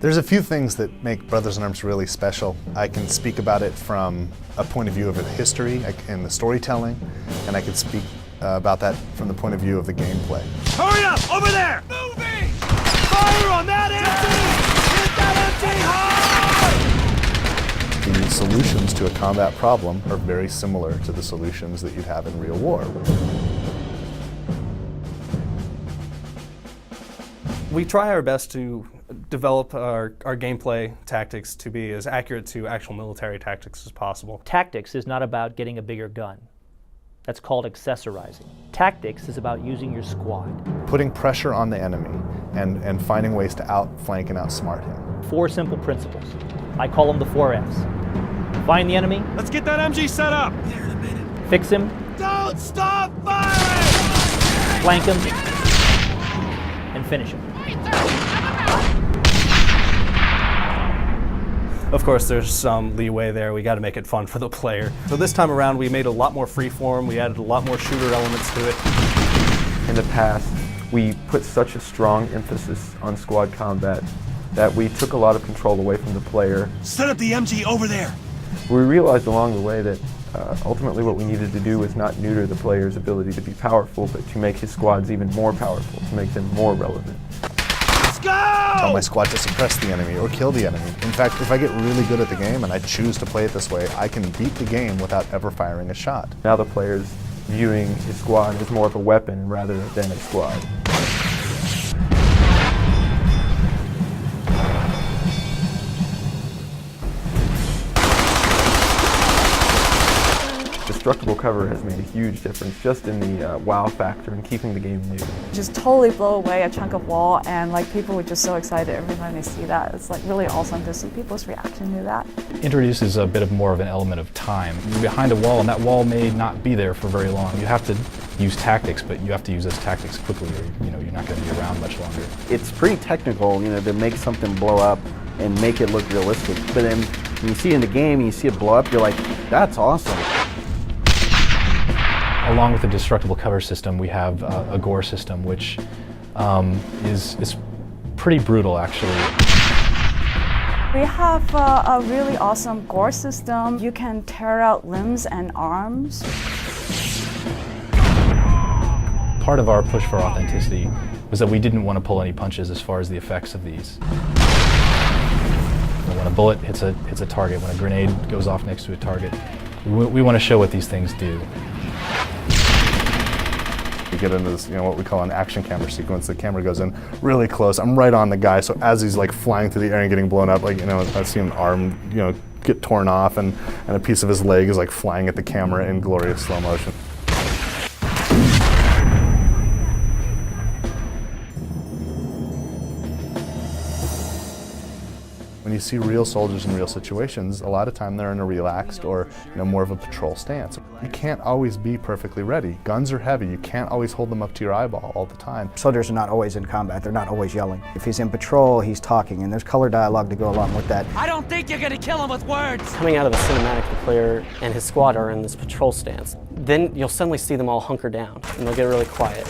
There's a few things that make Brothers in Arms really special. I can speak about it from a point of view of the history and the storytelling, and I can speak about that from the point of view of the gameplay. Hurry up! Over there! Moving! Fire on that empty! Hit that empty hard! The solutions to a combat problem are very similar to the solutions that you'd have in real war. We try our best to develop our gameplay tactics to be as accurate to actual military tactics as possible. Tactics is not about getting a bigger gun. That's called accessorizing. Tactics is about using your squad. Putting pressure on the enemy and finding ways to outflank and outsmart him. 4 simple principles. I call them the 4 Fs. Find the enemy. Let's get that MG set up! There in a minute. Fix him. Don't stop firing! Flank him. And finish him. Of course, there's some leeway there. We got to make it fun for the player. So this time around, we made a lot more freeform. We added a lot more shooter elements to it. In the past, we put such a strong emphasis on squad combat that we took a lot of control away from the player. Set up the MG over there! We realized along the way that ultimately what we needed to do was not neuter the player's ability to be powerful, but to make his squads even more powerful, to make them more relevant. Let's go! Tell my squad to suppress the enemy or kill the enemy. In fact, if I get really good at the game and I choose to play it this way, I can beat the game without ever firing a shot. Now the player's viewing his squad as more of a weapon rather than a squad. Destructible cover has made a huge difference just in the wow factor and keeping the game new. Just totally blow away a chunk of wall, and like people were just so excited every time they see that. It's like really awesome to see people's reaction to that. Introduces a bit more of an element of time. You're behind a wall and that wall may not be there for very long. You have to use tactics, but you have to use those tactics quickly or you're not going to be around much longer. It's pretty technical, to make something blow up and make it look realistic. But then when you see it in the game and you see it blow up, you're like, that's awesome. Along with the destructible cover system, we have a gore system, which is pretty brutal, actually. We have a really awesome gore system. You can tear out limbs and arms. Part of our push for authenticity was that we didn't want to pull any punches as far as the effects of these. When a bullet hits a target, when a grenade goes off next to a target, we want to show what these things do. We get into this, what we call an action camera sequence. The camera goes in really close. I'm right on the guy, so as he's like flying through the air and getting blown up, I've seen an arm, get torn off, and a piece of his leg is like flying at the camera in glorious slow motion. When you see real soldiers in real situations, a lot of time they're in a relaxed or more of a patrol stance. You can't always be perfectly ready. Guns are heavy. You can't always hold them up to your eyeball all the time. Soldiers are not always in combat. They're not always yelling. If he's in patrol, he's talking, and there's color dialogue to go along with that. I don't think you're gonna kill him with words! Coming out of the cinematic, the player and his squad are in this patrol stance. Then you'll suddenly see them all hunker down, and they'll get really quiet.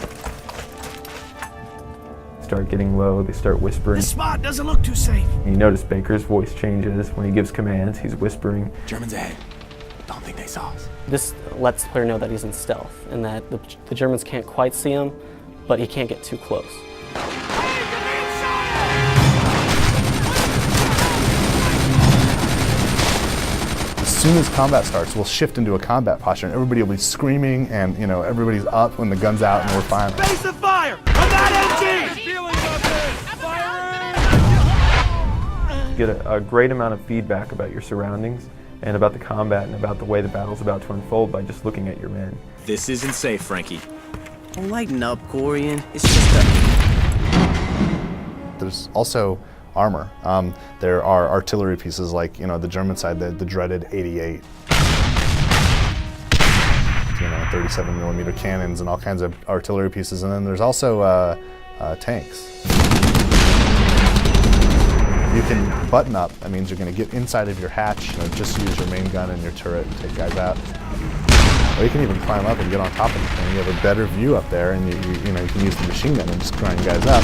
Start getting low, they start whispering. This spot doesn't look too safe. You notice Baker's voice changes. When he gives commands, he's whispering. Germans ahead. Don't think they saw us. This lets the player know that he's in stealth, and that the Germans can't quite see him, but he can't get too close. As soon as combat starts, we'll shift into a combat posture, and everybody will be screaming, and everybody's up when the gun's out, and we're firing. Face the fire! On that MG! You get a great amount of feedback about your surroundings and about the combat and about the way the battle's about to unfold by just looking at your men. This isn't safe, Frankie. Well, lighten up, Corian. It's just There's also armor. There are artillery pieces like, the German side, the dreaded 88. 37 millimeter cannons and all kinds of artillery pieces. And then there's also tanks. You can button up. That means you're going to get inside of your hatch, just use your main gun and your turret and take guys out. Or you can even climb up and get on top of the thing. You have a better view up there, and you can use the machine gun and just grind guys up.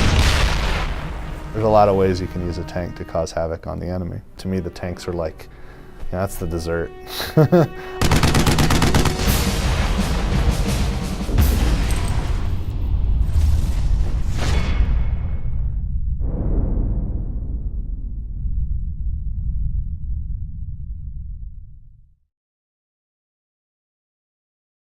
There's a lot of ways you can use a tank to cause havoc on the enemy. To me, the tanks are like, that's the dessert.